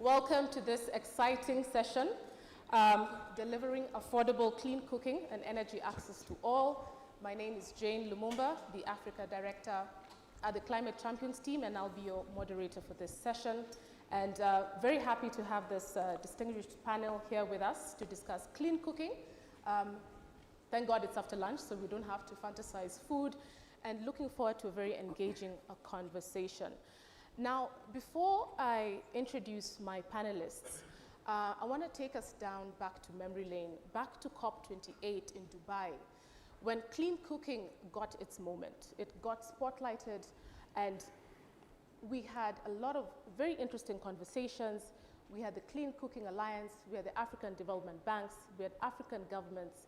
Welcome to this exciting session, delivering affordable clean cooking and energy access to all. My name is Jane Lumumba, the Africa Director at the Climate Champions team, and I'll be your moderator for this session. And very happy to have this distinguished panel here with us to discuss clean cooking. Thank God it's after lunch, so we don't have to fantasize food, and looking forward to a very engaging conversation. Now, before I introduce my panelists, I want to take us down back to memory lane, back to COP28 in Dubai, when clean cooking got its moment. It got spotlighted, and we had a lot of very interesting conversations. We had the Clean Cooking Alliance, we had the African Development Banks, we had African governments,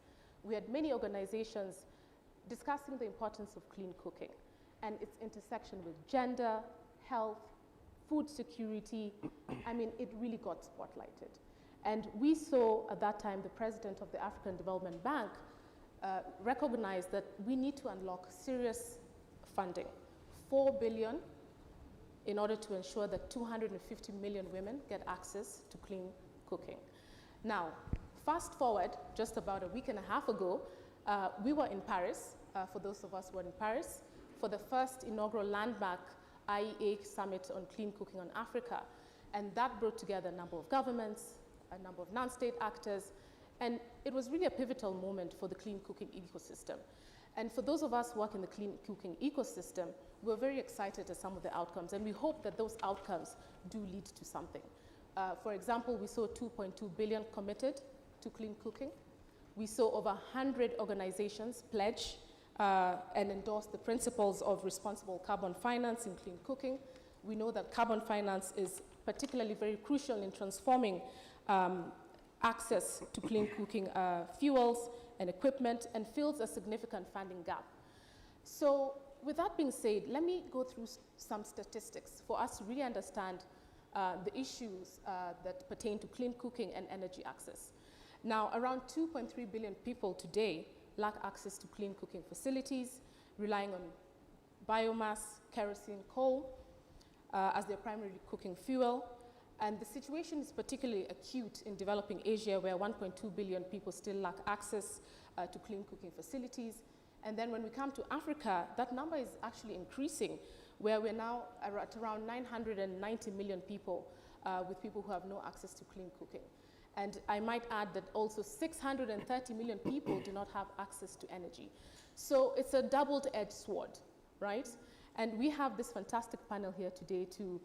we had many organizations discussing the importance of clean cooking and its intersection with gender, health, food security. I mean, it really got spotlighted. And we saw at that time the president of the African Development Bank recognize that we need to unlock serious funding, 4 billion, in order to ensure that 250 million women get access to clean cooking. Now, fast forward, just about a week and a half ago, we were in Paris, for those of us who were in Paris, for the first inaugural landmark IEA Summit on Clean Cooking on Africa. And that brought together a number of governments, a number of non-state actors, and it was really a pivotal moment for the clean cooking ecosystem. And for those of us who work in the clean cooking ecosystem, we're very excited at some of the outcomes, and we hope that those outcomes do lead to something. For example, we saw 2.2 billion committed to clean cooking. We saw over 100 organizations pledge and endorse the principles of responsible carbon finance in clean cooking. We know that carbon finance is particularly very crucial in transforming access to clean cooking fuels and equipment, and fills a significant funding gap. So with that being said, let me go through some statistics for us to really understand the issues that pertain to clean cooking and energy access. Now, around 2.3 billion people today lack access to clean cooking facilities, relying on biomass, kerosene, coal as their primary cooking fuel. And the situation is particularly acute in developing Asia, where 1.2 billion people still lack access to clean cooking facilities. And then when we come to Africa, that number is actually increasing, where we're now at around 990 million people, with people who have no access to clean cooking. And I might add that also 630 million people do not have access to energy. So it's a double-edged sword, right? And we have this fantastic panel here today to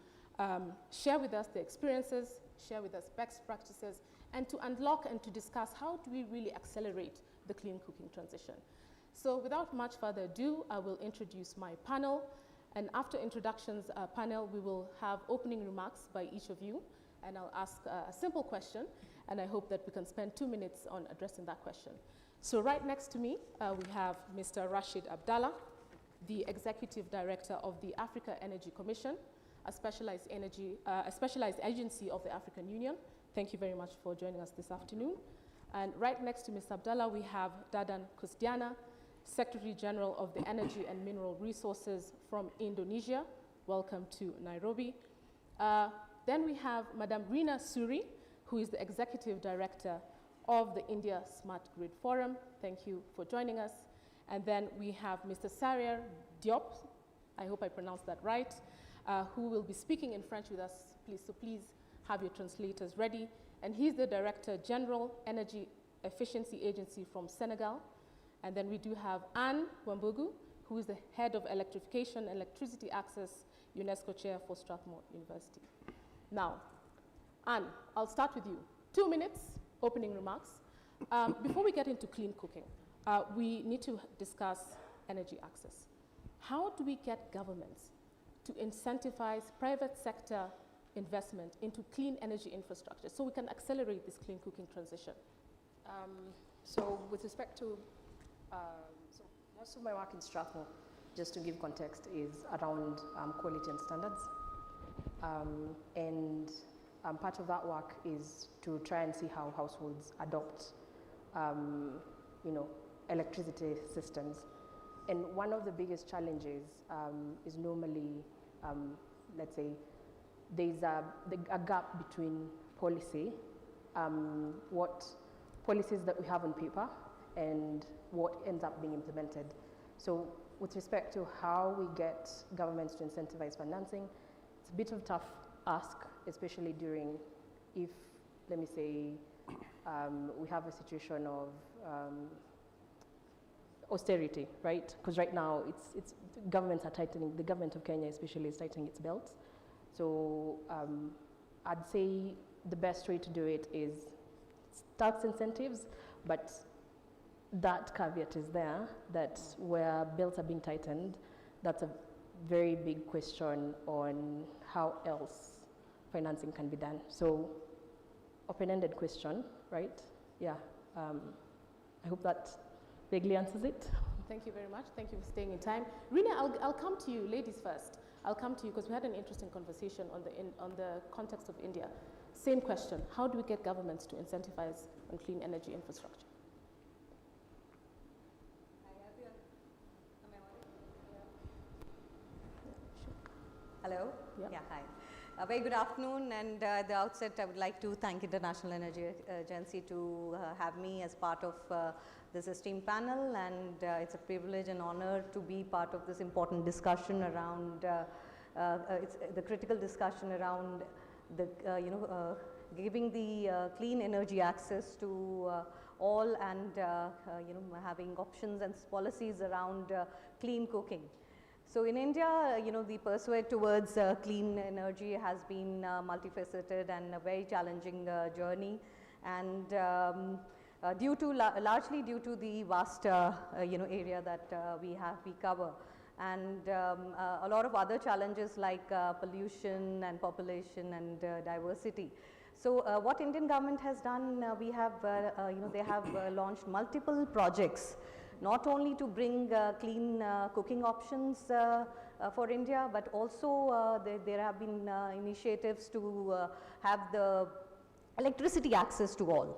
share with us the experiences, share with us best practices, and to unlock and to discuss how do we really accelerate the clean cooking transition. So without much further ado, I will introduce my panel. And after introductions panel, we will have opening remarks by each of you. And I'll ask a simple question, and I hope that we can spend 2 minutes on addressing that question. So right next to me, we have Mr. Rashid Abdallah, the Executive Director of the Africa Energy Commission, a specialized agency of the African Union. Thank you very much for joining us this afternoon. And right next to Mr. Abdallah, we have Dadan Kusdiana, Secretary General of the Energy and Mineral Resources from Indonesia. Welcome to Nairobi. Then we have Madam Rina Suri, who is the Executive Director of the India Smart Grid Forum. Thank you for joining us. And then we have Mr. Sariar Diop, I hope I pronounced that right, who will be speaking in French with us. So please have your translators ready. And he's the Director General, Energy Efficiency Agency from Senegal. And then we do have Anne Wambugu, who is the Head of Electrification and Electricity Access, UNESCO Chair for Strathmore University. Now, Anne, I'll start with you. 2 minutes, opening remarks. Before we get into clean cooking, we need to discuss energy access. How do we get governments to incentivize private sector investment into clean energy infrastructure so we can accelerate this clean cooking transition? So with respect to, so most of my work in Strathmore, just to give context, is around quality and standards. And part of that work is to try and see how households adopt, electricity systems. And one of the biggest challenges is normally, let's say, there's a gap between policy, what policies that we have on paper and what ends up being implemented. So with respect to how we get governments to incentivize financing, it's a bit of a tough ask, especially during, if, let me say, we have a situation of austerity, right? Because right now, it's governments are tightening, the government of Kenya especially is tightening its belts. So I'd say the best way to do it is tax incentives, but that caveat is there, that where belts are being tightened, that's a very big question on how else financing can be done. So open-ended question, right? Yeah, I hope that vaguely answers it. Thank you very much. Thank you for staying in time. Rina, I'll come to you, ladies first. I'll come to you because we had an interesting conversation on the context of India. Same question, how do we get governments to incentivize on clean energy infrastructure? Hello. Yeah. Yeah, hi. A very good afternoon, and at the outset I would like to thank International Energy Agency to have me as part of this esteemed panel, and it's a privilege and honor to be part of this important discussion around, it's the critical discussion around the, giving the clean energy access to all, and having options and policies around clean cooking. So in India, the pursuit towards clean energy has been multifaceted and a very challenging journey, and largely due to the vast area that we cover, and a lot of other challenges like pollution and population and diversity. So what Indian government has done, we have they have launched multiple projects, not only to bring clean cooking options for India, but also there have been initiatives to have the electricity access to all.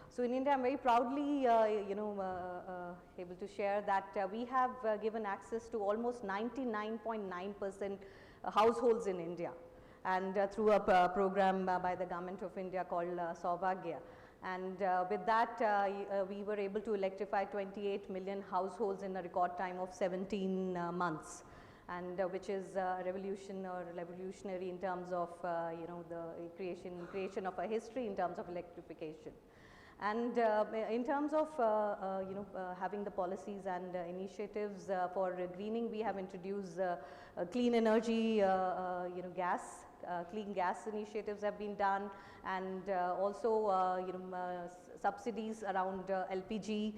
So in India, I'm very proudly able to share that we have given access to almost 99.9% households in India, and through a program by the government of India called Saubhagya. And with that, we were able to electrify 28 million households in a record time of 17 months, and which is a revolution or revolutionary in terms of the creation of a history in terms of electrification. And in terms of having the policies and initiatives for greening, we have introduced clean energy, gas. Clean gas initiatives have been done, and also subsidies around LPG,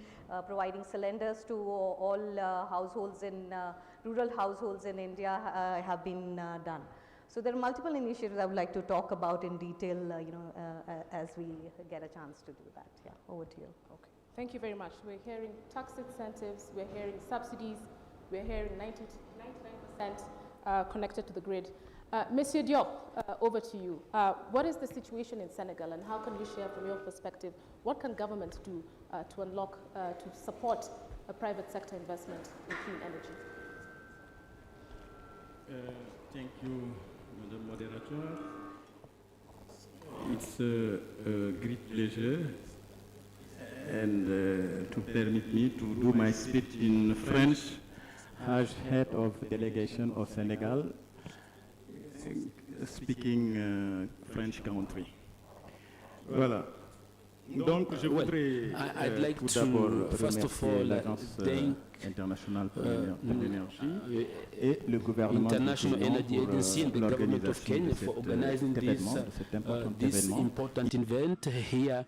providing cylinders to all households in rural households in India have been done. So there are multiple initiatives I would like to talk about in detail, as we get a chance to do that. Yeah, over to you. Okay, thank you very much. We're hearing tax incentives, we're hearing subsidies, we're hearing 90 to 99% connected to the grid. Monsieur Diop, over to you. What is the situation in Senegal, and how can you share from your perspective, what can governments do to unlock, to support a private sector investment in clean energy? Thank you, Madam Moderator. It's a great pleasure and to permit me to do my speech in French as head of delegation of Senegal, speaking French country. Voilà. Donc, je voudrais I'd like tout d'abord first of all l'Agence internationale pour l'énergie et le gouvernement International Energy Agency and the government of Kenya for organizing this important event here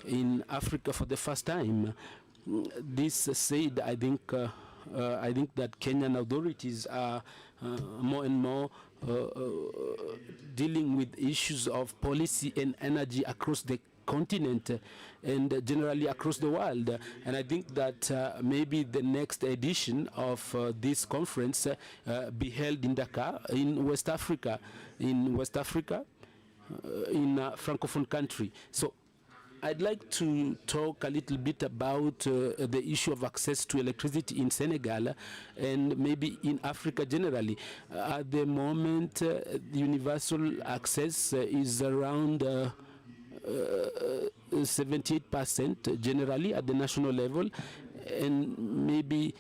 in Africa for the first time. This said, I think that Kenyan authorities are more and more dealing with issues of policy and energy across the continent and generally across the world. And I think that maybe the next edition of this conference be held in Dakar, in West Africa, in a Francophone country. So I'd like to talk a little bit about the issue of access to electricity in Senegal and maybe in Africa generally. At the moment, universal access is around 78% generally at the national level, and maybe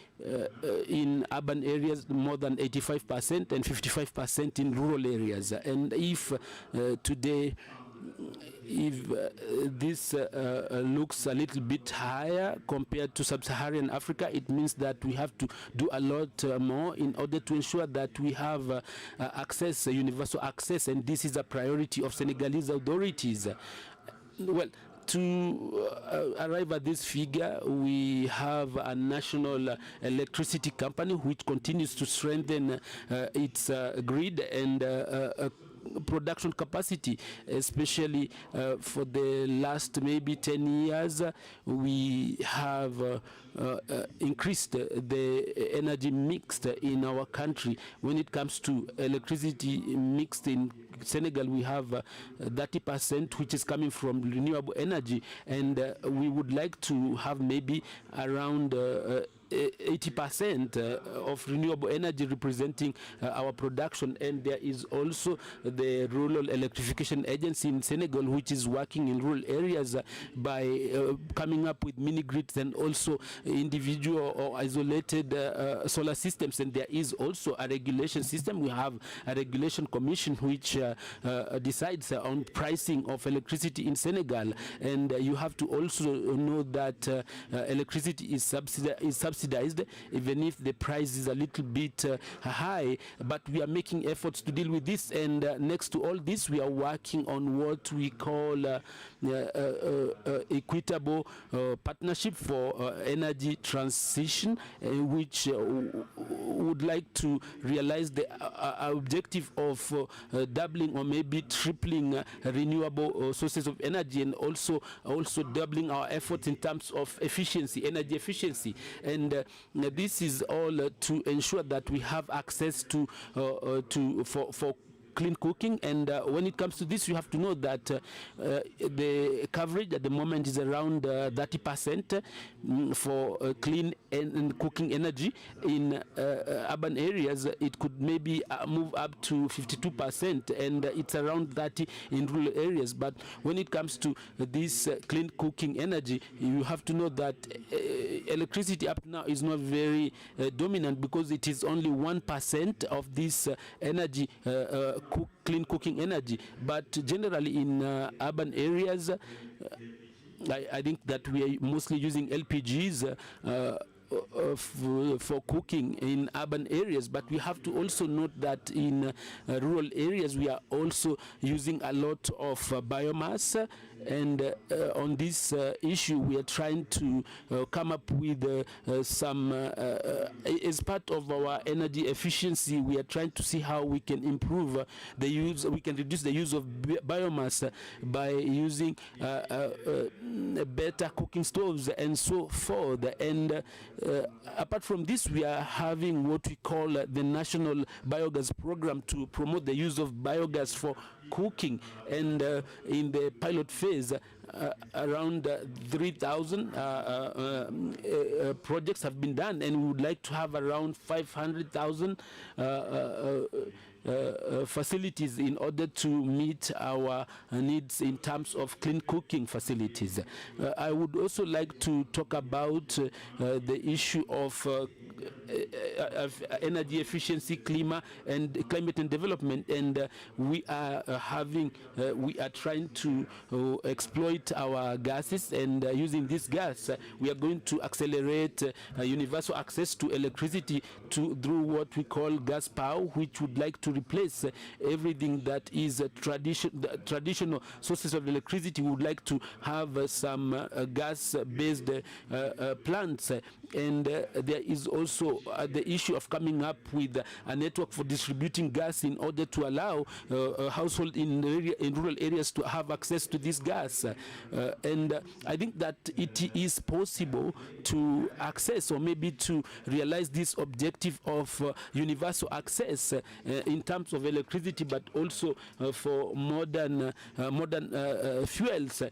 in urban areas more than 85% and 55% in rural areas. And if today, if this looks a little bit higher compared to sub-Saharan Africa, it means that we have to do a lot more in order to ensure that we have access, universal access, and this is a priority of Senegalese authorities. Well, to arrive at this figure, we have a national electricity company which continues to strengthen its grid and production capacity, especially for the last maybe 10 years. We have increased the energy mixed in our country. When it comes to electricity mixed in Senegal, we have 30% which is coming from renewable energy, and we would like to have maybe around 80% of renewable energy representing our production. And there is also the Rural Electrification Agency in Senegal, which is working in rural areas by coming up with mini grids and also individual or isolated solar systems. And there is also a regulation system. We have a regulation commission which decides on pricing of electricity in Senegal. And you have to also know that electricity is subsidized, even if the price is a little bit high, but we are making efforts to deal with this. And next to all this, we are working on what we call equitable partnership for energy transition, which would like to realize the objective of doubling or maybe tripling renewable sources of energy, and also doubling our efforts in terms of efficiency, energy efficiency. And this is all to ensure that we have access to for clean cooking. And when it comes to this, you have to know that the coverage at the moment is around 30% for clean and cooking energy. In urban areas, it could maybe move up to 52%, and it's around 30% in rural areas. But when it comes to this clean cooking energy, you have to know that electricity up now is not very dominant, because it is only 1% of this energy, clean cooking energy. But generally in urban areas, I think that we are mostly using LPGs for cooking in urban areas, but we have to also note that in rural areas we are also using a lot of biomass. And on this issue, we are trying to come up with some, as part of our energy efficiency, we are trying to see how we can improve the use, we can reduce the use of biomass by using better cooking stoves and so forth. And apart from this, we are having what we call the National Biogas Program to promote the use of biogas for cooking. And in the pilot phase, around 3,000 projects have been done, and we would like to have around 500,000 facilities in order to meet our needs in terms of clean cooking facilities. I would also like to talk about the issue of energy efficiency, climate and development. And we are trying to exploit our gases, and using this gas, we are going to accelerate universal access to electricity through what we call gas power, which would like to replace everything that is traditional sources of electricity. We would like to have some gas-based plants. And there is also the issue of coming up with a network for distributing gas in order to allow households in rural areas to have access to this gas. And I think that it is possible to access, or maybe to realize this objective of universal access in terms of electricity, but also for modern fuels.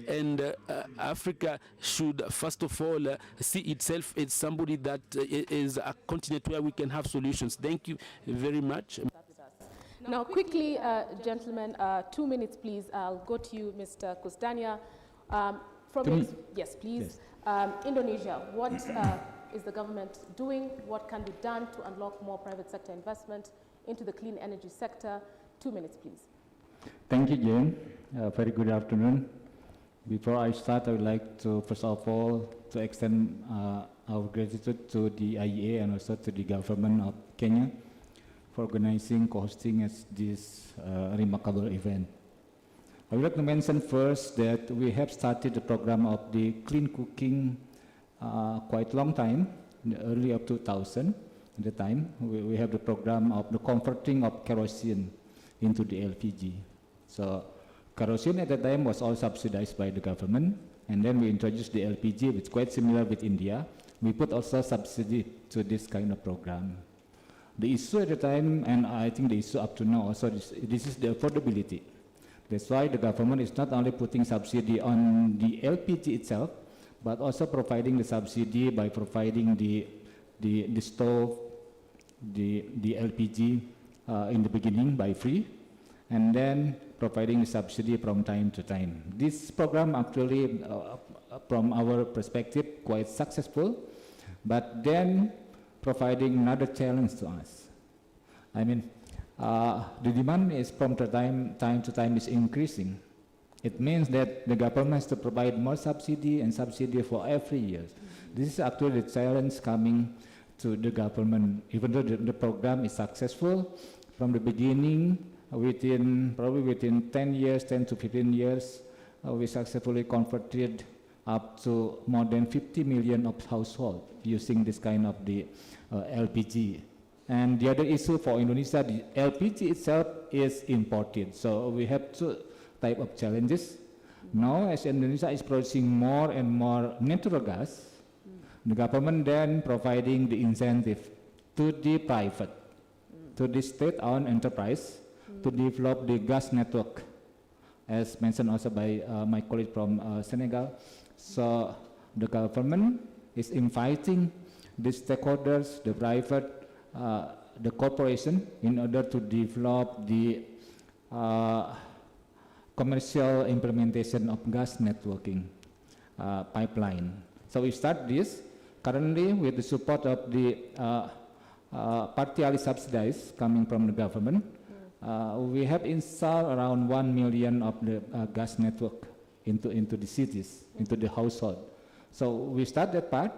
And Africa should first of all see itself as somebody that is a continent where we can have solutions. Thank you very much. Now, quickly, gentlemen, 2 minutes, please. I'll go to you, Mr. Kusdania. Yes, please. Yes. Indonesia, what is the government doing? What can be done to unlock more private sector investment into the clean energy sector? 2 minutes, please. Thank you, Jane. Very good afternoon. Before I start, I would like to, first of all, to extend our gratitude to the IEA and also to the government of Kenya for organizing, co-hosting this remarkable event. I would like to mention first that we have started the program of the clean cooking quite long time, in the early of 2000. At the time, we have the program of the converting of kerosene into the LPG. So kerosene at the time was all subsidized by the government, and then we introduced the LPG, which is quite similar with India. We put also subsidy to this kind of program. The issue at the time, and I think the issue up to now also, this is the affordability. That's why the government is not only putting subsidy on the LPG itself, but also providing the subsidy by providing the stove, the LPG in the beginning by free, and then providing the subsidy from time to time. This program actually, from our perspective, quite successful, but then providing another challenge to us. I mean, the demand is from time to time is increasing. It means that the government has to provide more subsidy and subsidy for every year. This is actually the challenge coming to the government. Even though the program is successful from the beginning, probably within 10 years, 10 to 15 years, we successfully converted up to more than 50 million of households using this kind of the LPG. And the other issue for Indonesia, the LPG itself is imported. So we have two types of challenges. Now, as Indonesia is producing more and more natural gas, the government then providing the incentive to the private, to the state-owned enterprise, to develop the gas network, as mentioned also by my colleague from Senegal. So the government is inviting the stakeholders, the private, the corporation, in order to develop the commercial implementation of gas networking pipeline. So we start this currently with the support of the partially subsidized coming from the government. We have installed around 1 million of the gas network into the cities, into the household. So we start that part,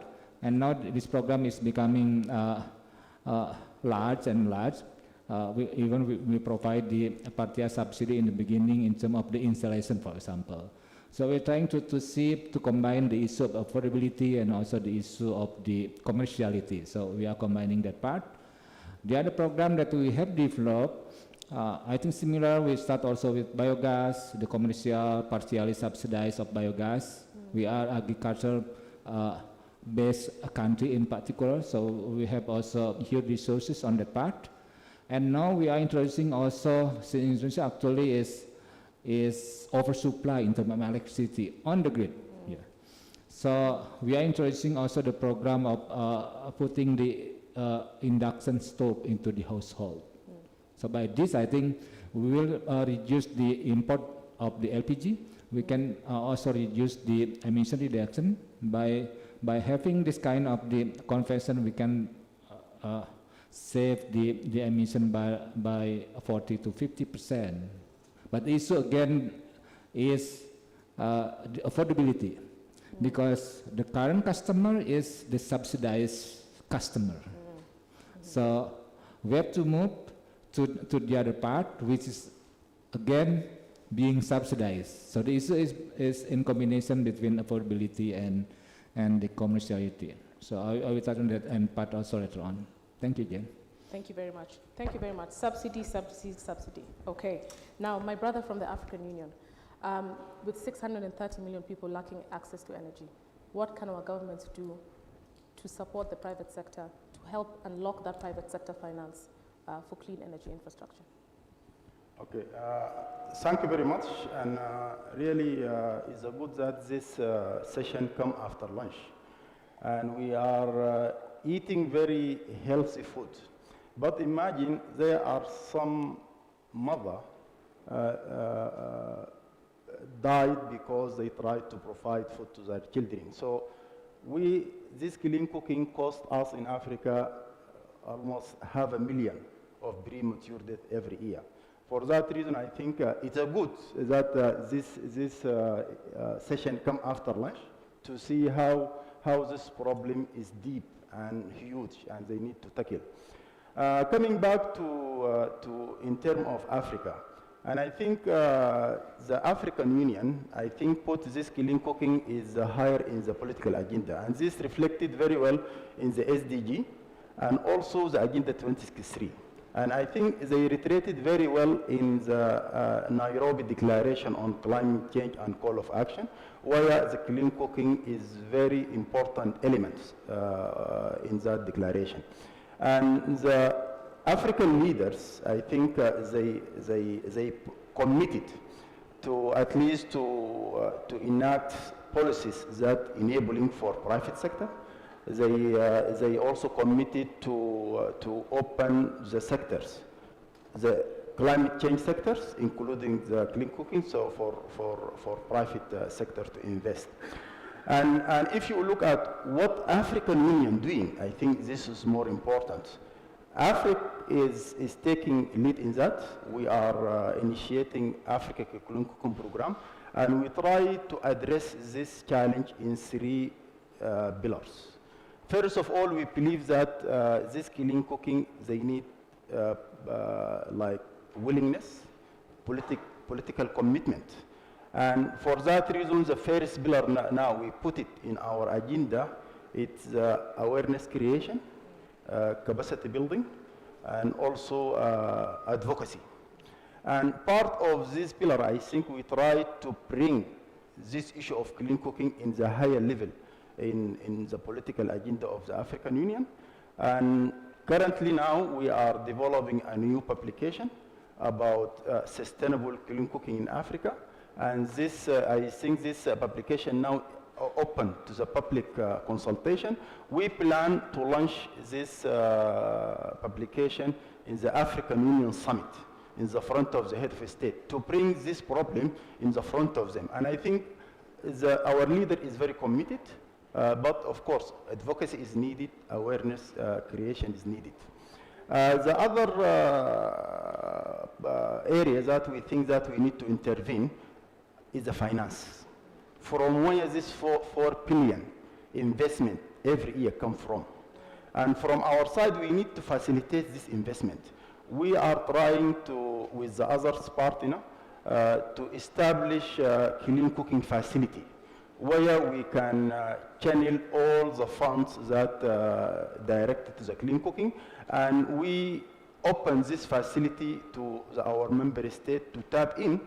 and now this program is becoming large and large. We provide the partial subsidy in the beginning in terms of the installation, for example. So we're trying to combine the issue of affordability and also the issue of the commerciality. So we are combining that part. The other program that we have developed, I think similar, we start also with biogas, the commercial partially subsidized of biogas. We are agriculture-based country in particular, so we have also huge resources on that part. And now we are introducing also, since Indonesia actually is oversupply in terms of electricity on the grid. Yeah. So we are introducing also the program of putting the induction stove into the household. So by this, I think we will reduce the import of the LPG. We can also reduce the emission reduction by having this kind of the conversion. We can save the emission by 40 to 50%. But the issue again is the affordability, because the current customer is the subsidized customer. So we have to move to the other part, which is again being subsidized. So the issue is in combination between affordability and the commerciality. So I will touch on that and part also later on. Thank you, Jane. Thank you very much. Thank you very much. Subsidy, subsidy, subsidy. Okay. Now, my brother from the African Union, with 630 million people lacking access to energy, what can our governments do to support the private sector, to help unlock that private sector finance for clean energy infrastructure? Okay, thank you very much. And really, it's good that this session come after lunch. And we are eating very healthy food. But imagine there are some mother died because they tried to provide food to their children. So this clean cooking cost us in Africa almost 500,000 of premature death every year. For that reason, I think it's a good that this session come after lunch to see how this problem is deep and huge and they need to tackle. Coming back to in terms of Africa, and I think the African Union, I think, put this clean cooking is higher in the political agenda, and this reflected very well in the SDG and also the Agenda 2063. And I think they reiterated very well in the Nairobi Declaration on Climate Change and Call of Action, where the clean cooking is very important element in that declaration. And the African leaders, I think they committed to at least to enact policies that enabling for private sector. They also committed to open the sectors, the climate change sectors, including the clean cooking, so for private sector to invest. And if you look at what African Union doing, I think this is more important. Africa is taking lead in that. We are initiating Africa Clean Cooking Program, and we try to address this challenge in 3 pillars. First of all, we believe that this clean cooking, they need like willingness, political commitment. And for that reason, the first pillar now we put it in our agenda, it's awareness creation, capacity building, and also advocacy. And part of this pillar, I think we try to bring this issue of clean cooking in the higher level in the political agenda of the African Union. And currently now we are developing a new publication about sustainable clean cooking in Africa. And this, I think this publication now open to the public consultation. We plan to launch this publication in the African Union Summit, in the front of the head of state, to bring this problem in the front of them. And I think our leader is very committed, but of course, advocacy is needed, awareness creation is needed. The other area that we think that we need to intervene is the finance. From where this 4 billion investment every year come from. And from our side, we need to facilitate this investment. We are trying to, with the other partner, to establish a clean cooking facility where we can channel all the funds that directed to the clean cooking, and we open this facility to our member state to tap in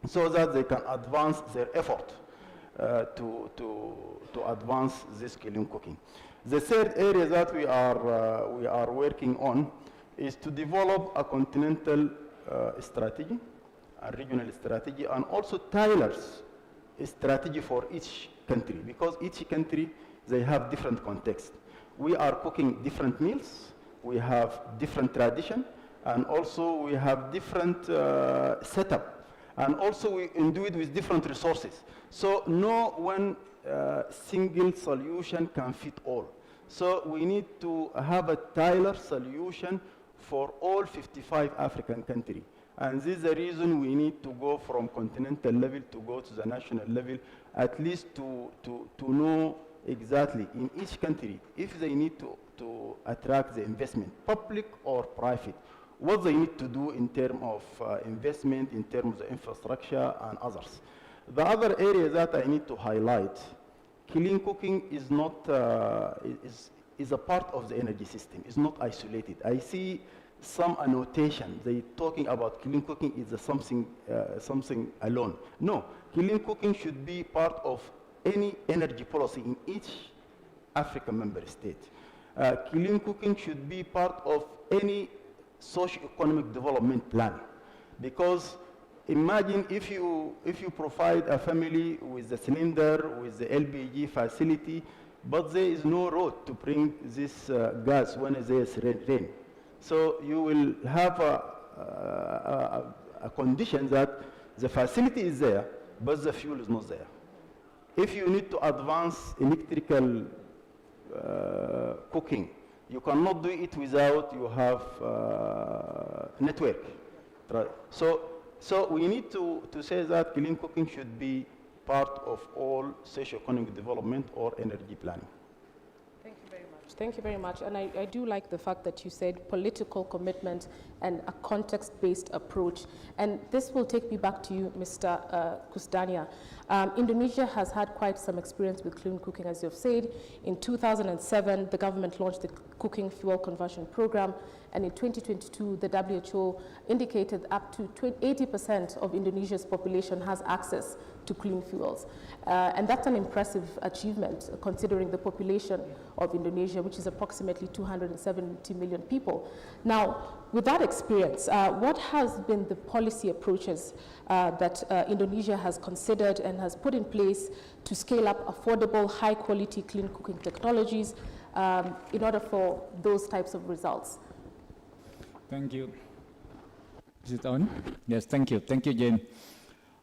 so that they can advance their effort to advance this clean cooking. The third area that we are working on is to develop a continental strategy, a regional strategy, and also tailors a strategy for each country, because each country, they have different context. We are cooking different meals, we have different tradition, and also we have different setup, and also we do it with different resources. So no one single solution can fit all. So we need to have a tailored solution for all 55 African countries. And this is the reason we need to go from continental level to go to the national level, at least to know exactly in each country if they need to attract the investment, public or private, what they need to do in terms of investment, in terms of infrastructure and others. The other area that I need to highlight clean cooking is not, is a part of the energy system. It's not isolated. I see some annotation. They talking about clean cooking is something alone. No, clean cooking should be part of any energy policy in each African member state. Clean cooking should be part of any socio-economic development plan, because imagine if you provide a family with a cylinder, with the LPG facility, but there is no road to bring this gas when there is rain. So you will have a condition that the facility is there, but the fuel is not there. If you need to advance electrical cooking, you cannot do it without you have network. So we need to say that clean cooking should be part of all socio-economic development or energy planning. Thank you very much. Thank you very much. And I do like the fact that you said political commitment and a context-based approach. And this will take me back to you, Mr. Kusdania. Indonesia has had quite some experience with clean cooking, as you've said. In 2007, the government launched the Cooking Fuel Conversion Program. And in 2022, the WHO indicated up to 80% of Indonesia's population has access to clean fuels. And that's an impressive achievement, considering the population of Indonesia, which is approximately 270 million people. Now, with that experience, what has been the policy approaches that Indonesia has considered and has put in place to scale up affordable, high-quality clean cooking technologies in order for those types of results? Thank you. Is it on? Yes, thank you. Thank you, Jane.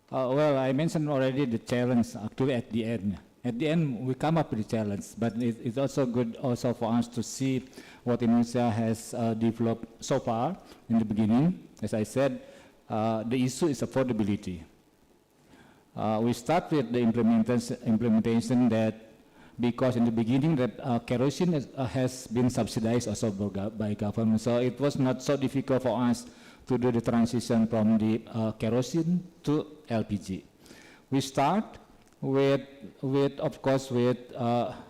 Well, I mentioned already the challenge actually at the end. At the end, we come up with the challenge, but it's also good also for us to see what Indonesia has developed so far in the beginning. As I said, the issue is affordability. We start with the implementation that, because in the beginning that kerosene has been subsidized also by government, so it was not so difficult for us to do the transition from the kerosene to LPG. We start with of course, with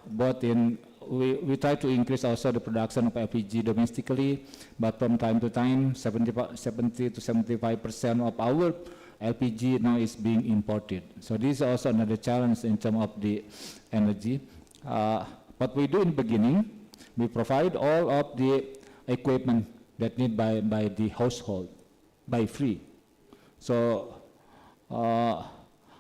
both in, we try to increase also the production of LPG domestically, but from time to time, 70 to 75% of our LPG now is being imported. So this is also another challenge in terms of the energy. What we do in the beginning, we provide all of the equipment that need by the household by free. So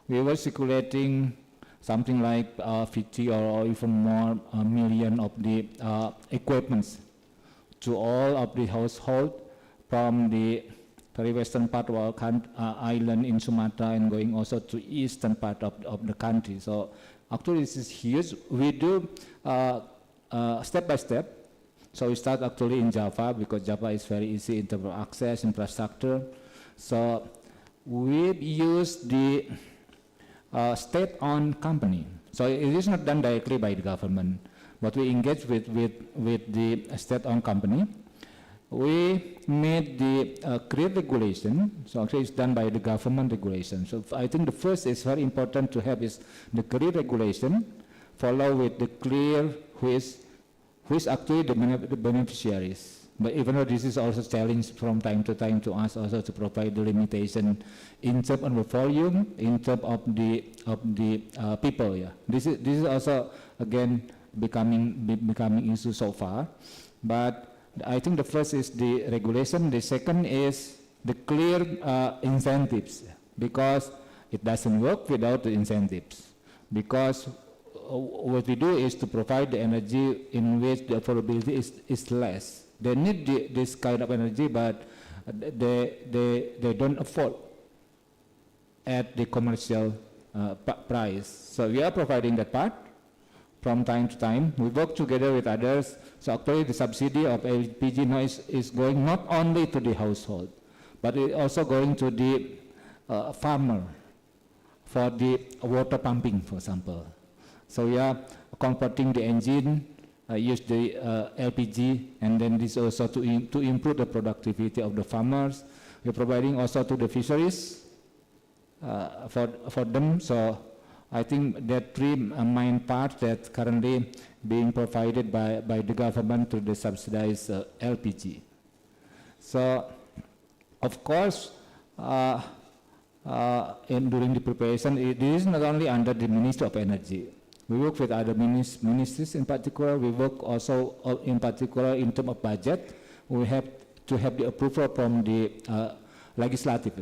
we were circulating something like 50 or even more million of the equipments to all of the household from the very western part of our island in Sumatra and going also to eastern part of the country. So actually this is huge. We do step by step. So we start actually in Java, because Java is very easy in terms of access, infrastructure. So we use the state-owned company. So it is not done directly by the government, but we engage with the state-owned company. We made the clear regulation, so actually it's done by the government regulation. So I think the first is very important to have is the clear regulation, follow with the clear who is actually the beneficiaries. But even though this is also challenge from time to time to us also to provide the limitation in terms of the volume, in terms of the people. Yeah, this is also again becoming issue so far. But I think the first is the regulation. The second is the clear incentives, because it doesn't work without the incentives. Because what we do is to provide the energy in which the affordability is less. They need this kind of energy, but they don't afford at the commercial price. So we are providing that part from time to time. We work together with others. So actually the subsidy of LPG now is going not only to the household, but it also going to the farmer for the water pumping, for example. So we are converting the engine, use the LPG, and then this also to improve the productivity of the farmers. We're providing also to the fisheries for them. So I think there are three main parts that currently being provided by the government to the subsidized LPG. So, of course, during the preparation, it is not only under the Ministry of Energy. We work with other ministries in particular. We work also in particular in terms of budget. We have to have the approval from the legislative.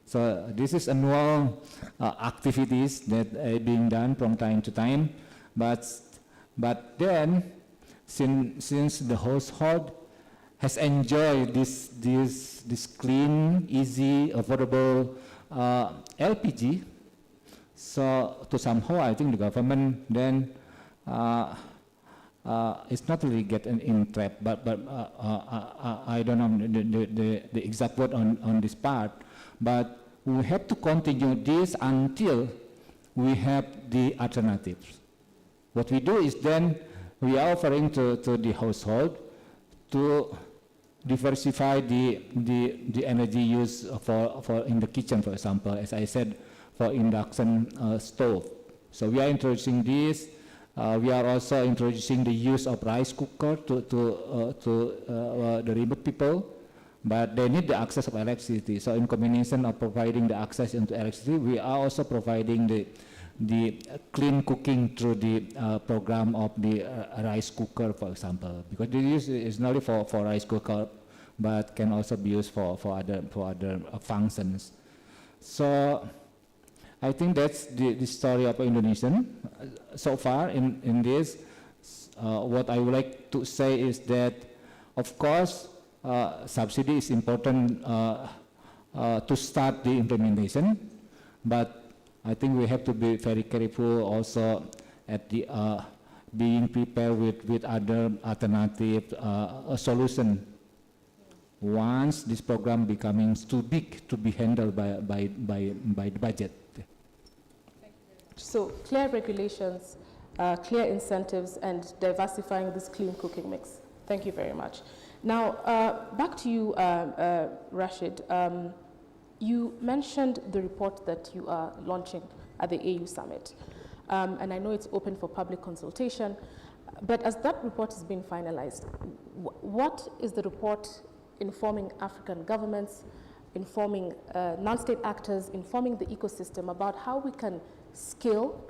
So this is annual activities that are being done from time to time. But then, since the household has enjoyed this clean, easy, affordable LPG, so to somehow I think the government then it's not really get in trap, but I don't know the exact word on this part, but we have to continue this until we have the alternatives. What we do is then we are offering to the household to diversify the energy use for in the kitchen, for example, as I said, for induction stove. So we are introducing this. We are also introducing the use of rice cooker to the remote people, but they need the access of electricity. So in combination of providing the access into electricity, we are also providing the clean cooking through the program of the rice cooker, for example, because this is not only for rice cooker, but can also be used for other functions. So I think that's the story of Indonesian. So far in this, what I would like to say is that, of course, subsidy is important to start the implementation, but I think we have to be very careful also at the being prepared with other alternative solution once this program becoming too big to be handled by the budget. So clear regulations, clear incentives, and diversifying this clean cooking mix. Thank you very much. Now, back to you, Rashid. You mentioned the report that you are launching at the AU Summit, and I know it's open for public consultation, but as that report is being finalized, what is the report informing African governments, informing non-state actors, informing the ecosystem about how we can scale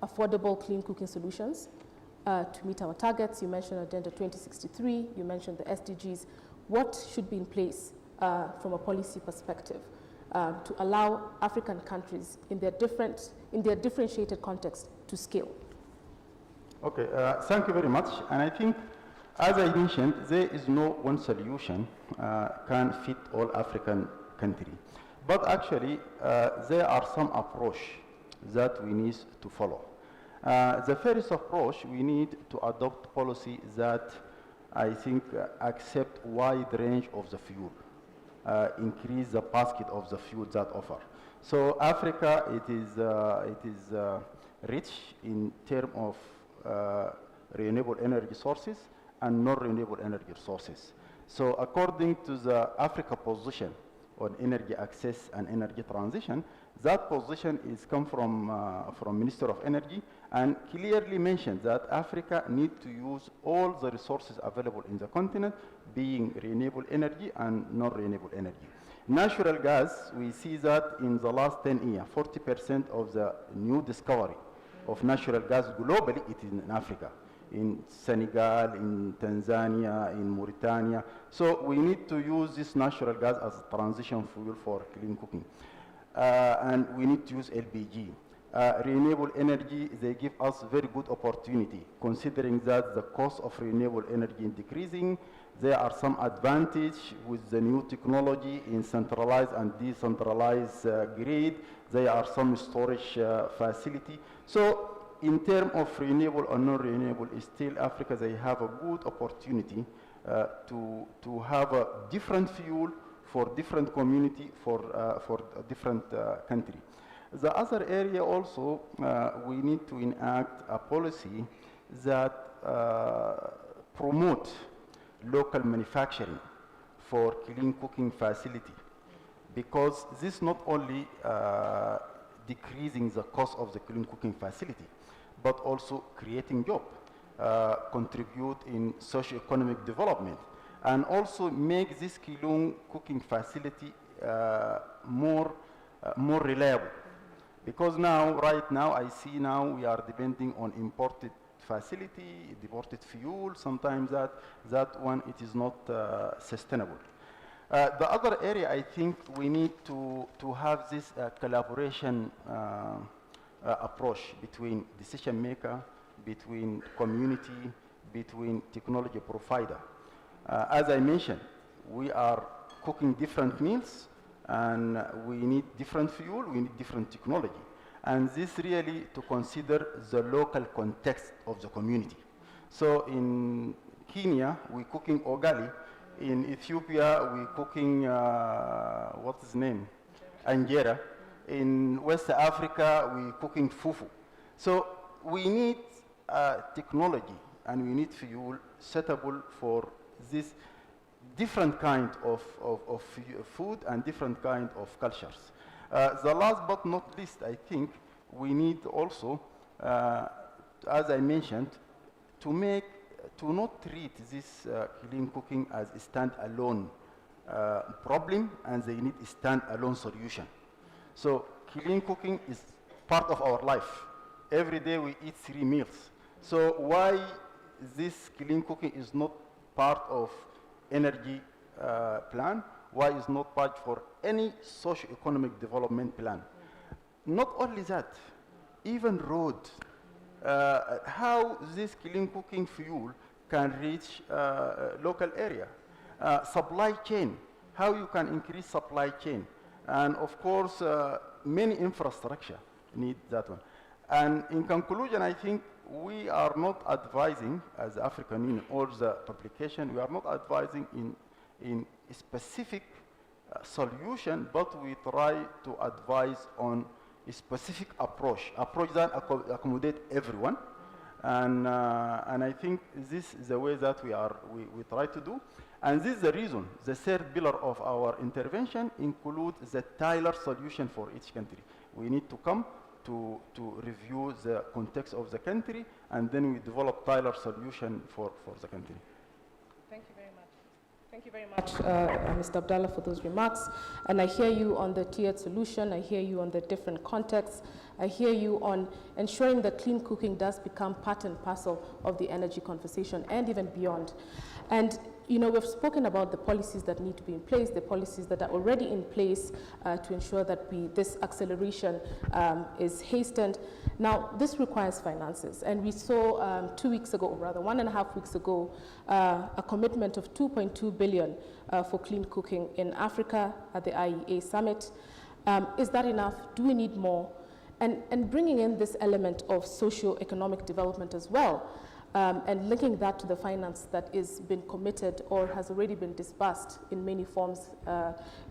affordable clean cooking solutions to meet our targets? You mentioned Agenda 2063, you mentioned the SDGs. What should be in place from a policy perspective to allow African countries in their differentiated context to scale? Okay, thank you very much. And I think, as I mentioned, there is no one solution can fit all African countries. But actually, there are some approach that we need to follow. The first approach, we need to adopt policy that I think accept wide range of the fuel, increase the basket of the fuel that offer. So Africa, it is rich in terms of renewable energy sources and non-renewable energy sources. So according to the Africa position on energy access and energy transition, that position is come from Minister of Energy, and clearly mentioned that Africa needs to use all the resources available in the continent, being renewable energy and non-renewable energy. Natural gas, we see that in the last 10 years, 40% of the new discovery of natural gas globally, it is in Africa, in Senegal, in Tanzania, in Mauritania. So we need to use this natural gas as a transition fuel for clean cooking. And we need to use LPG. Renewable energy, they give us very good opportunity, considering that the cost of renewable energy is decreasing. There are some advantage with the new technology in centralized and decentralized grid. There are some storage facility. So in terms of renewable or non-renewable, still Africa, they have a good opportunity to have a different fuel for different community, for different country. The other area also, we need to enact a policy that promote local manufacturing for clean cooking facility, because this not only decreasing the cost of the clean cooking facility, but also creating jobs, contribute in socio-economic development, and also make this clean cooking facility more reliable. Because now, right now, I see now we are depending on imported facility, imported fuel. Sometimes that one, it is not sustainable. The other area, I think we need to have this collaboration approach between decision maker, between community, between technology provider. As I mentioned, we are cooking different meals, and we need different fuel, we need different technology. And this really to consider the local context of the community. So in Kenya, we're cooking ugali. In Ethiopia, we're cooking, what's his name? Anjera. In West Africa, we're cooking fufu. So we need technology and we need fuel suitable for this different kind of food and different kind of cultures. The last but not least, I think we need also, as I mentioned, to not treat this clean cooking as a stand-alone problem, and they need a stand-alone solution. So clean cooking is part of our life. Every day we eat 3 meals. So why this clean cooking is not part of energy plan? Why is not part for any socio-economic development plan? Not only that, even road, how this clean cooking fuel can reach local area. Supply chain, how you can increase supply chain. And of course, many infrastructure need that one. And in conclusion, I think we are not advising, as the African Union or the publication, we are not advising in a specific solution, but we try to advise on a specific approach that accommodate everyone. And I think this is the way that we try to do. And this is the reason, the third pillar of our intervention includes the tailored solution for each country. We need to come to review the context of the country, and then we develop tailored solution for the country. Thank you very much. Thank you very much, Mr. Abdallah, for those remarks. And I hear you on the tiered solution. I hear you on the different contexts. I hear you on ensuring that clean cooking does become part and parcel of the energy conversation and even beyond. And you know, we've spoken about the policies that need to be in place, the policies that are already in place to ensure that this acceleration is hastened. Now, this requires finances, and we saw 2 weeks ago, or rather 1.5 weeks ago, a commitment of 2.2 billion for clean cooking in Africa at the IEA summit. Is that enough? Do we need more? And bringing in this element of socio-economic development as well, and linking that to the finance that is been committed or has already been disbursed in many forms.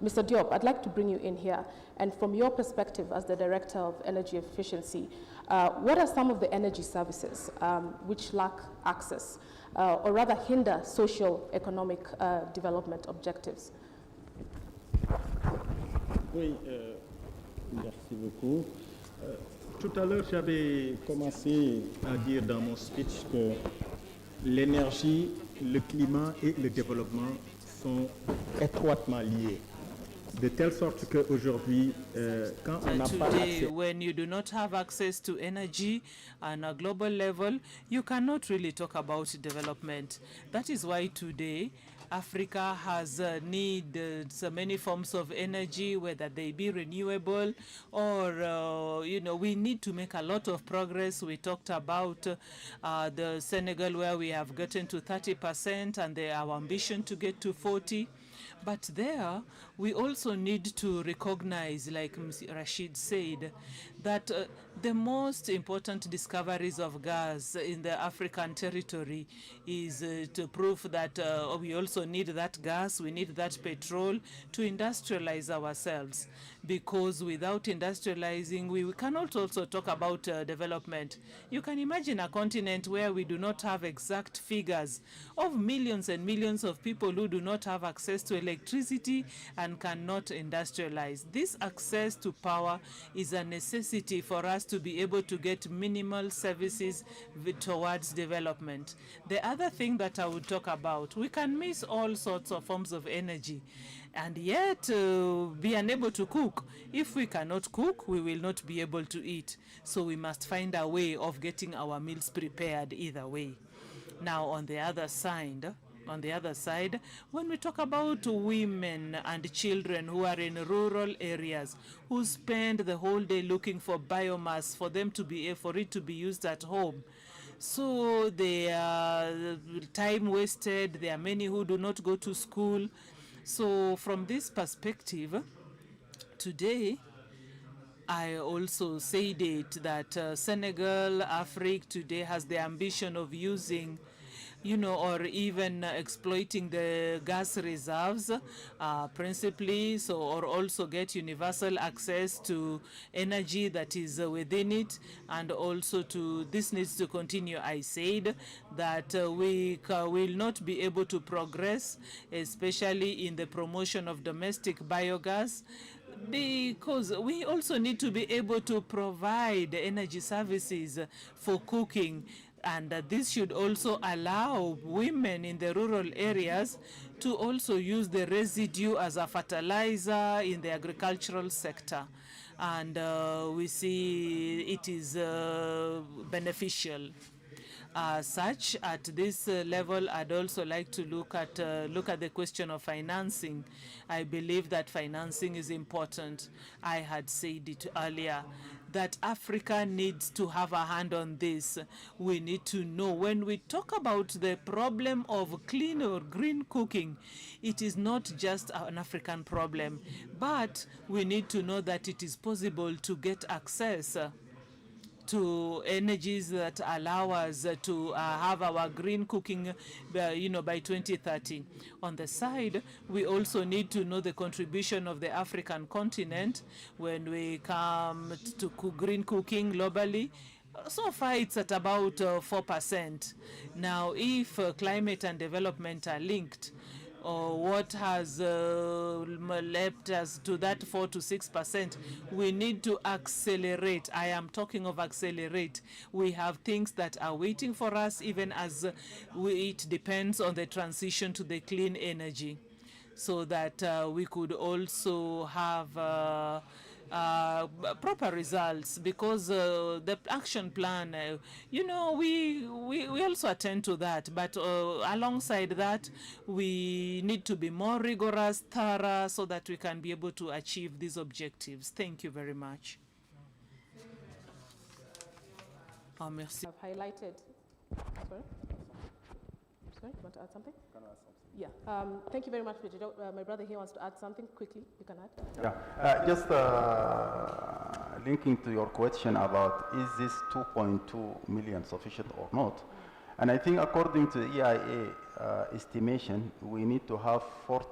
Mr. Diop, I'd like to bring you in here. And from your perspective as the Director of Energy Efficiency, what are some of the energy services which lack access or rather hinder socio-economic development objectives? Oui, merci beaucoup. Tout à l'heure, j'avais commencé à dire dans mon speech que l'énergie, le climat et le développement sont étroitement liés. De telle sorte qu'aujourd'hui, quand on n'a pas accès... When you do not have access to energy on a global level, you cannot really talk about development. That is why today, Africa has need so many forms of energy, whether they be renewable or, you know, we need to make a lot of progress. We talked about the Senegal, where we have gotten to 30% and our ambition to get to 40%. But there, we also need to recognize, like Rashid said, that the most important discoveries of gas in the African territory is to prove that we also need that gas, we need that petrol to industrialize ourselves. Because without industrializing, we cannot also talk about development. You can imagine a continent where we do not have exact figures of millions and millions of people who do not have access to electricity and cannot industrialize. This access to power is a necessity for us to be able to get minimal services towards development. The other thing that I would talk about, we can miss all sorts of forms of energy and yet be unable to cook. If we cannot cook, we will not be able to eat. So we must find a way of getting our meals prepared either way. Now, on the other side, when we talk about women and children who are in rural areas, who spend the whole day looking for biomass for it to be used at home, so they are time wasted. There are many who do not go to school. So from this perspective, today, I also said it that Senegal, Africa today has the ambition of using, or even exploiting the gas reserves principally, or also get universal access to energy that is within it, and also this needs to continue. I said that we will not be able to progress, especially in the promotion of domestic biogas, because we also need to be able to provide energy services for cooking. And this should also allow women in the rural areas to also use the residue as a fertilizer in the agricultural sector. And we see it is beneficial. Such at this level, I'd also like to look at the question of financing. I believe that financing is important. I had said it earlier that Africa needs to have a hand on this. We need to know when we talk about the problem of clean or green cooking, it is not just an African problem, but we need to know that it is possible to get access to energies that allow us to have our green cooking, by 2030. On the side, we also need to know the contribution of the African continent when we come to green cooking globally. So far, it's at about 4%. Now, if climate and development are linked, what has left us to that 4 to 6%, we need to accelerate. I am talking of accelerate. We have things that are waiting for us, even as it depends on the transition to the clean energy, so that we could also have proper results, because the action plan, we also attend to that, but alongside that, we need to be more rigorous, thorough, so that we can be able to achieve these objectives. Thank you very much. Merci. I've highlighted. Sorry, you want to add something? Can I add something? Yeah. Thank you very much, Peter. My brother here wants to add something quickly. You can add. Yeah. Just linking to your question about is this 2.2 million sufficient or not? And I think according to the EIA estimation, we need to have 4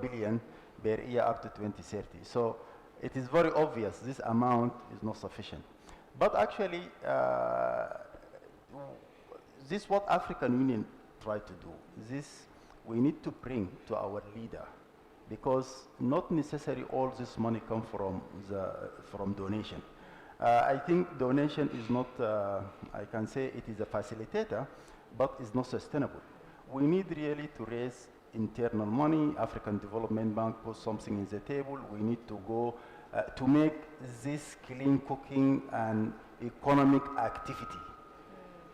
billion per year up to 2030. So it is very obvious this amount is not sufficient. But actually, this is what African Union tried to do. This we need to bring to our leader, because not necessarily all this money come from donation. I think donation is not, I can say it is a facilitator, but it's not sustainable. We need really to raise internal money. African Development Bank put something in the table. We need to go to make this clean cooking an economic activity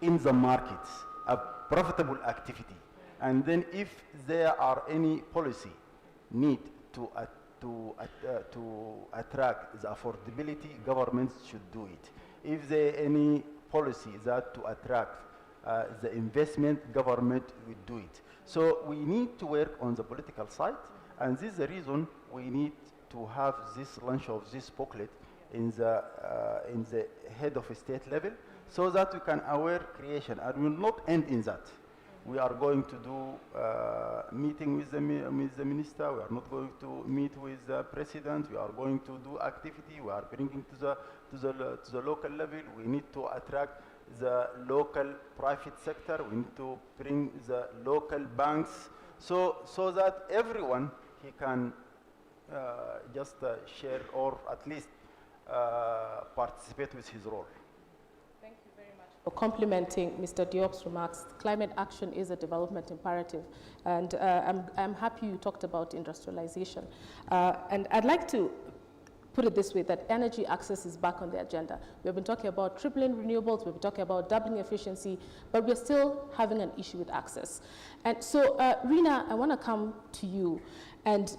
in the markets, a profitable activity. And then if there are any policy need to attract the affordability, governments should do it. If there are any policy that to attract the investment, government will do it. So we need to work on the political side, and this is the reason we need to have this launch of this booklet in the head of state level, so that we can aware creation, and will not end in that. We are going to do meeting with the minister. We are not going to meet with the president. We are going to do activity. We are bringing to the local level. We need to attract the local private sector. We need to bring the local banks, so that everyone he can just share or at least participate with his role. Thank you very much for complementing Mr. Diop's remarks. Climate action is a development imperative, and I'm happy you talked about industrialization. And I'd like to put it this way, that energy access is back on the agenda. We've been talking about tripling renewables, we've been talking about doubling efficiency, but we're still having an issue with access. And so, Rina, I want to come to you. And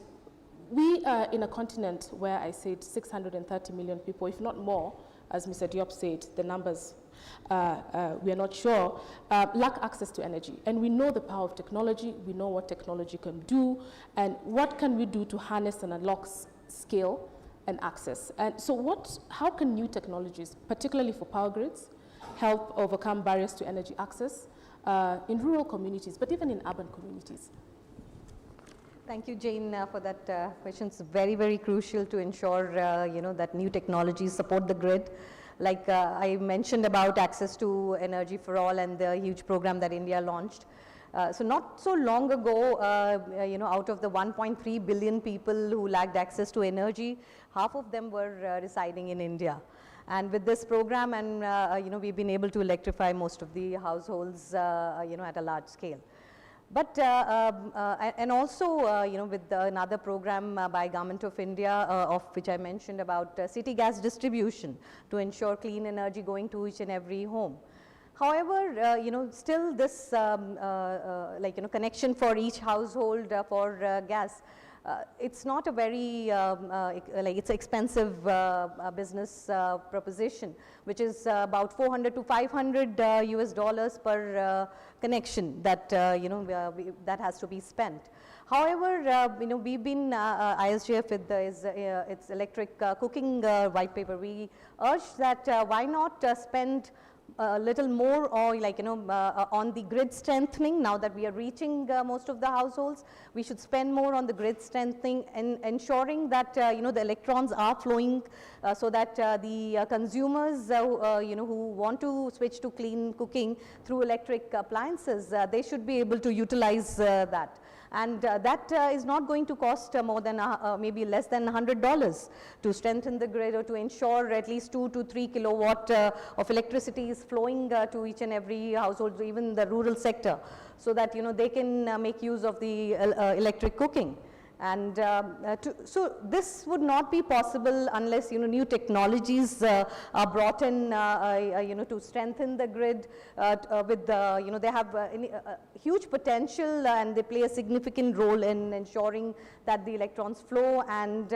we are in a continent where I said 630 million people, if not more, as Mr. Diop said, the numbers, we are not sure, lack access to energy. And we know the power of technology, we know what technology can do, and what can we do to harness and unlock scale and access. And so how can new technologies, particularly for power grids, help overcome barriers to energy access in rural communities, but even in urban communities? Thank you, Jane, for that question. It's very, very crucial to ensure, that new technologies support the grid. Like I mentioned about access to energy for all and the huge program that India launched. So not so long ago, out of the 1.3 billion people who lacked access to energy, half of them were residing in India. And with this program, and we've been able to electrify most of the households, at a large scale. But and also, with another program by Government of India, of which I mentioned about city gas distribution to ensure clean energy going to each and every home. However, still this connection for each household for gas, it's not a very it's expensive business proposition, which is about $400 to $500 US per connection that that has to be spent. However, we've been ISGF with its electric cooking white paper. We urge that why not spend a little more, or on the grid strengthening. Now that we are reaching most of the households, we should spend more on the grid strengthening and ensuring that the electrons are flowing, so that the consumers who want to switch to clean cooking through electric appliances, they should be able to utilize that. And that is not going to cost more than maybe less than $100 to strengthen the grid, or to ensure at least 2 to 3 kilowatt of electricity is flowing to each and every household, even the rural sector, so that they can make use of the electric cooking. And so this would not be possible unless new technologies are brought in to strengthen the grid. With they have huge potential, and they play a significant role in ensuring that the electrons flow, and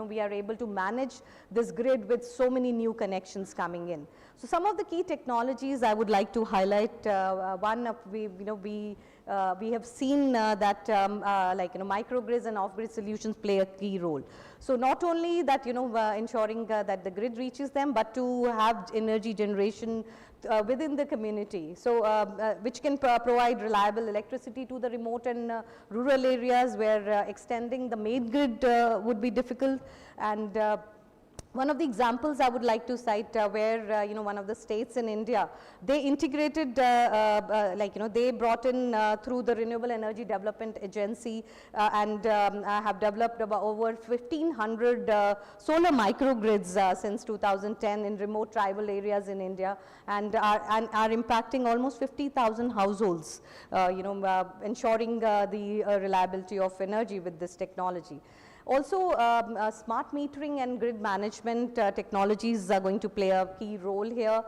we are able to manage this grid with so many new connections coming in. So some of the key technologies I would like to highlight. One of we have seen that microgrids and off-grid solutions play a key role. So not only that ensuring that the grid reaches them, but to have energy generation within the community, so which can provide reliable electricity to the remote and rural areas where extending the main grid would be difficult. And one of the examples I would like to cite where one of the states in India, they integrated they brought in through the Renewable Energy Development Agency and have developed about over 1,500 solar microgrids since 2010 in remote tribal areas in India, and are impacting almost 50,000 households, ensuring the reliability of energy with this technology. Also, smart metering and grid management technologies are going to play a key role here.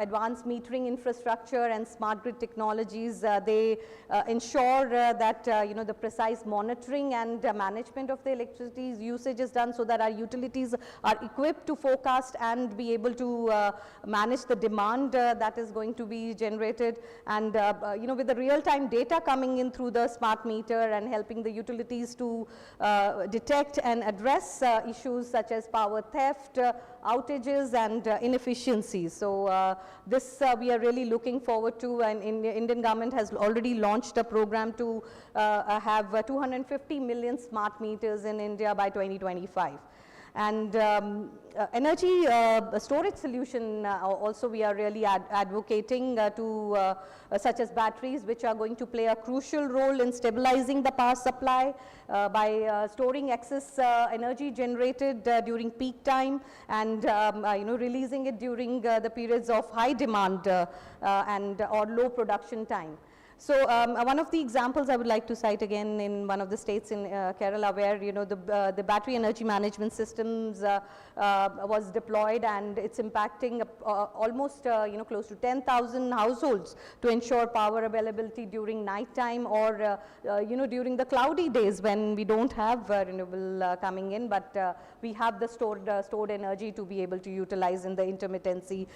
Advanced metering infrastructure and smart grid technologies, they ensure that the precise monitoring and management of the electricity usage is done, so that our utilities are equipped to forecast and be able to manage the demand that is going to be generated. And with the real-time data coming in through the smart meter and helping the utilities to detect detect and address issues such as power theft, outages, and inefficiencies. So this we are really looking forward to, and the Indian government has already launched a program to have 250 million smart meters in India by 2025. And energy storage solution also we are really advocating to such as batteries, which are going to play a crucial role in stabilizing the power supply by storing excess energy generated during peak time, and releasing it during the periods of high demand and or low production time. So one of the examples I would like to cite again in one of the states in Kerala, where the battery energy management systems was deployed, and it's impacting almost close to 10,000 households to ensure power availability during night time, or during the cloudy days when we don't have renewable coming in, but we have the stored energy to be able to utilize in the intermittency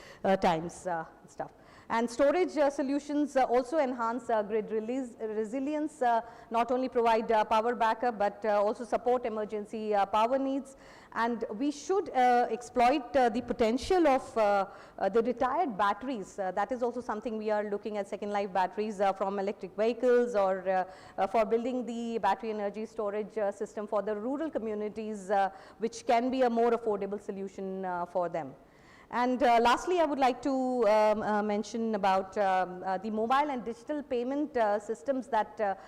times stuff. And storage solutions also enhance grid resilience, not only provide power backup, but also support emergency power needs. And we should exploit the potential of the retired batteries. That is also something we are looking at, second life batteries from electric vehicles, or for building the battery energy storage system for the rural communities, which can be a more affordable solution for them. And lastly, I would like to mention about the mobile and digital payment systems that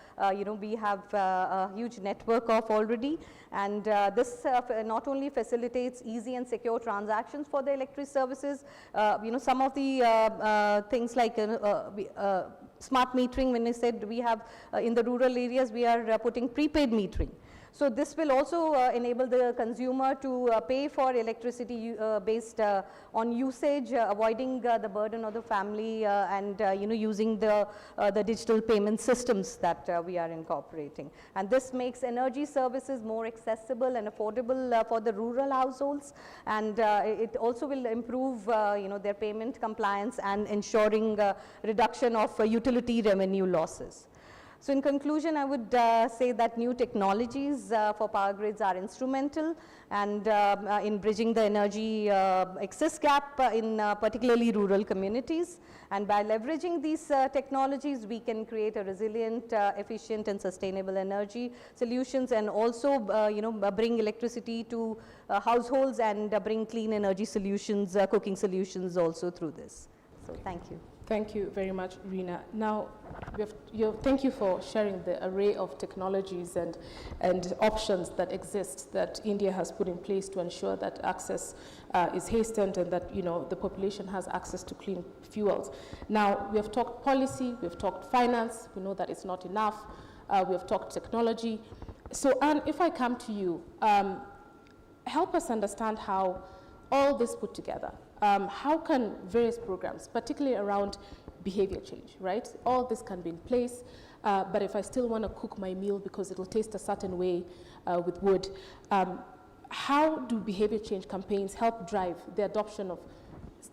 we have a huge network of already, and this not only facilitates easy and secure transactions for the electric services. Some of the things like smart metering, when I said we have in the rural areas, we are putting prepaid metering. So this will also enable the consumer to pay for electricity based on usage, avoiding the burden of the family, and using the digital payment systems that we are incorporating. And this makes energy services more accessible and affordable for the rural households, and it also will improve their payment compliance and ensuring reduction of utility revenue losses. So in conclusion, I would say that new technologies for power grids are instrumental, and in bridging the energy excess gap in particularly rural communities. And by leveraging these technologies, we can create a resilient, efficient, and sustainable energy solutions, and also bring electricity to households, and bring clean energy solutions, cooking solutions also through this. So thank you. Thank you very much, Rina. Now, thank you for sharing the array of technologies and options that exist that India has put in place to ensure that access is hastened, and that the population has access to clean fuels. Now, we have talked policy, we have talked finance. We know that it's not enough. We have talked technology. So, Anne, if I come to you, help us understand how all this put together. How can various programs, particularly around behavior change, right? All this can be in place, but if I still want to cook my meal because it will taste a certain way with wood, how do behavior change campaigns help drive the adoption of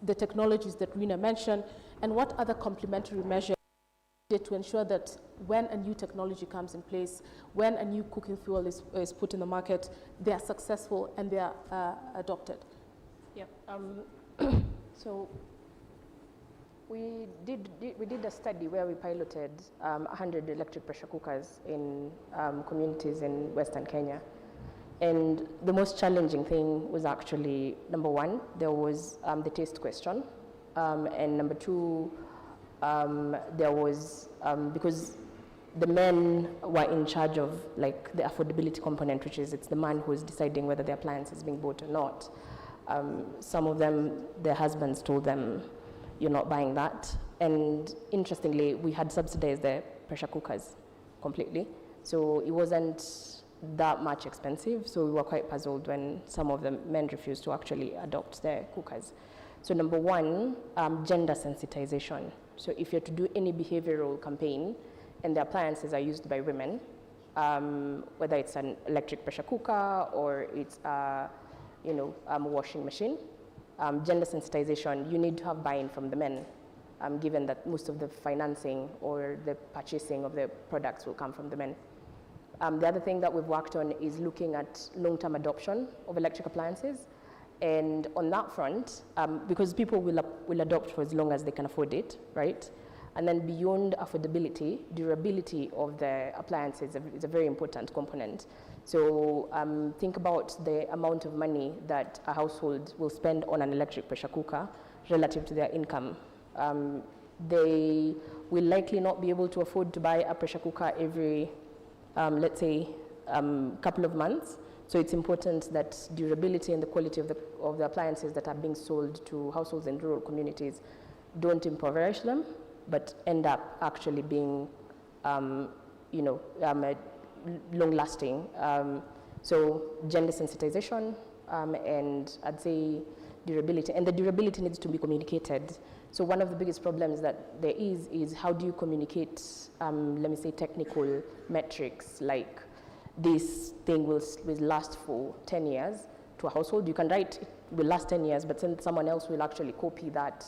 the technologies that Rina mentioned, and what other complementary measures to ensure that when a new technology comes in place, when a new cooking fuel is put in the market, they are successful and they are adopted? Yeah. So we did a study where we piloted 100 electric pressure cookers in communities in Western Kenya. And the most challenging thing was actually, number one, there was the taste question. And number two, there was, because the men were in charge of like the affordability component, which is it's the man who's deciding whether the appliance is being bought or not. Some of them, their husbands told them, you're not buying that. And interestingly, we had subsidized their pressure cookers completely. So it wasn't that much expensive. So we were quite puzzled when some of the men refused to actually adopt their cookers. So number one, gender sensitization. So if you're to do any behavioral campaign and the appliances are used by women, whether it's an electric pressure cooker or it's a washing machine, gender sensitization, you need to have buy-in from the men, given that most of the financing or the purchasing of the products will come from the men. The other thing that we've worked on is looking at long-term adoption of electric appliances. And on that front, because people will adopt for as long as they can afford it, right? And then beyond affordability, durability of the appliances is a very important component. So think about the amount of money that a household will spend on an electric pressure cooker relative to their income. They will likely not be able to afford to buy a pressure cooker every, let's say, couple of months. So it's important that durability and the quality of the appliances that are being sold to households in rural communities don't impoverish them, but end up actually being, long-lasting. So gender sensitization, and I'd say durability. And the durability needs to be communicated. So one of the biggest problems that there is how do you communicate, let me say, technical metrics like this thing will last for 10 years to a household. You can write it will last 10 years, but then someone else will actually copy that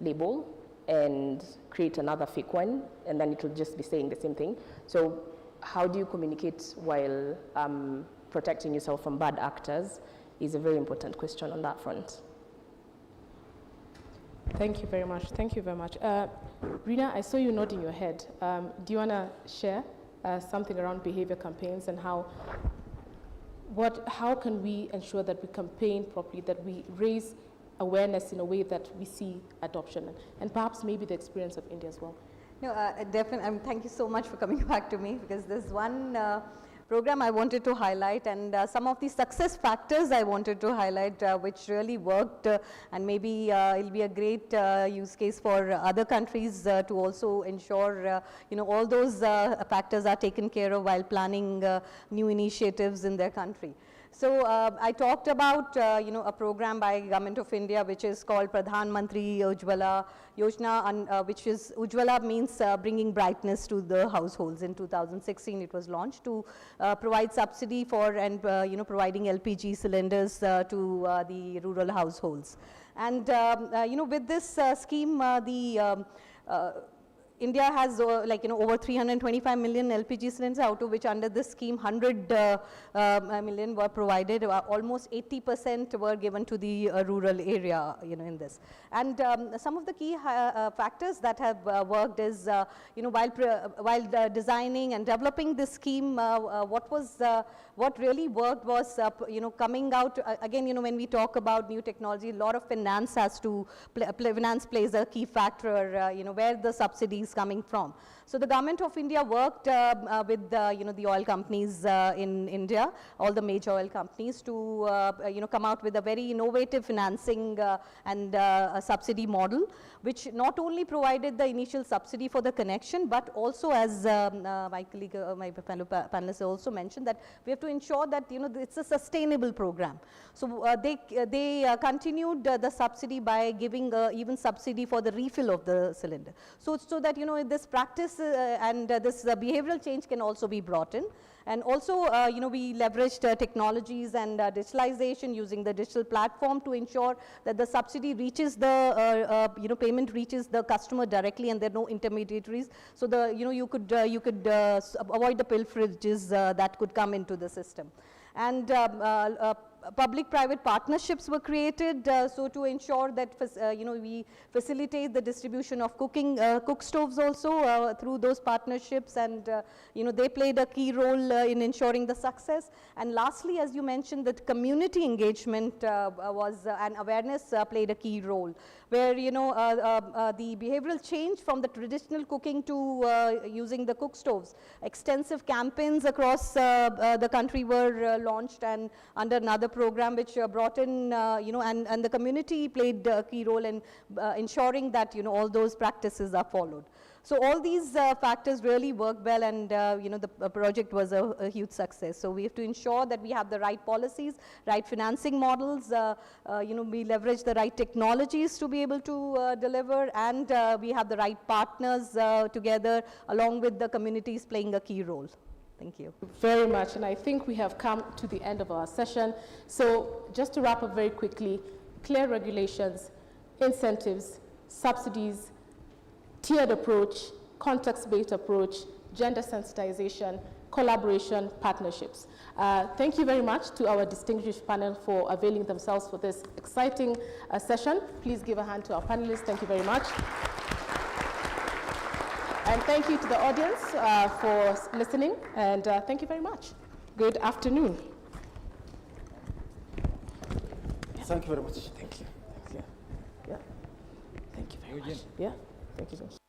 label and create another fake one, and then it will just be saying the same thing. So how do you communicate while protecting yourself from bad actors is a very important question on that front. Thank you very much. Thank you very much. Rina, I saw you nodding your head. Do you want to share something around behavior campaigns and how can we ensure that we campaign properly, that we raise awareness in a way that we see adoption, and perhaps maybe the experience of India as well? No, definitely. Thank you so much for coming back to me, because there's one program I wanted to highlight, and some of the success factors I wanted to highlight, which really worked, and maybe it'll be a great use case for other countries to also ensure, all those factors are taken care of while planning new initiatives in their country. So I talked about, a program by Government of India, which is called Pradhan Mantri Ujjwala Yojana, which is, Ujjwala means bringing brightness to the households. In 2016, it was launched to provide subsidy for and, providing LPG cylinders to the rural households. And, with this scheme, India has over 325 million LPG cylinders, out of which under this scheme 100 million were provided. Almost 80% were given to the rural area, in this. And some of the key factors that have worked is, while designing and developing this scheme, what really worked was, coming out, again, when we talk about new technology, a lot of finance has to, finance plays a key factor, where the subsidies coming from. So the Government of India worked with the oil companies in India, all the major oil companies, to come out with a very innovative financing and a subsidy model, which not only provided the initial subsidy for the connection, but also, as my colleague, my fellow panelists also mentioned, that we have to ensure that it's a sustainable program. So they continued the subsidy by giving even subsidy for the refill of the cylinder. So that this practice and this behavioral change can also be brought in. And also, we leveraged technologies and digitalization using the digital platform to ensure that the subsidy reaches the, payment reaches the customer directly, and there are no intermediaries. So the, you could avoid the pilferages that could come into the system. And public-private partnerships were created, so to ensure that we facilitate the distribution of cook stoves also through those partnerships, and they played a key role in ensuring the success. And lastly, as you mentioned, that community engagement was and awareness played a key role, where the behavioral change from the traditional cooking to using the cook stoves. Extensive campaigns across the country were launched, and under another program which brought in, and the community played a key role in ensuring that, all those practices are followed. So all these factors really worked well, and the project was a huge success. So we have to ensure that we have the right policies, right financing models, we leverage the right technologies to be able to deliver, and we have the right partners together, along with the communities playing a key role. Thank you. Very much, and I think we have come to the end of our session. So just to wrap up very quickly, clear regulations, incentives, subsidies, tiered approach, context-based approach, gender sensitization, collaboration, partnerships. Thank you very much to our distinguished panel for availing themselves for this exciting session. Please give a hand to our panelists. Thank you very much. And thank you to the audience for listening, and thank you very much. Good afternoon. Thank you very much. Thank you. Yeah. Thank you very much. Yeah. Thank you so much.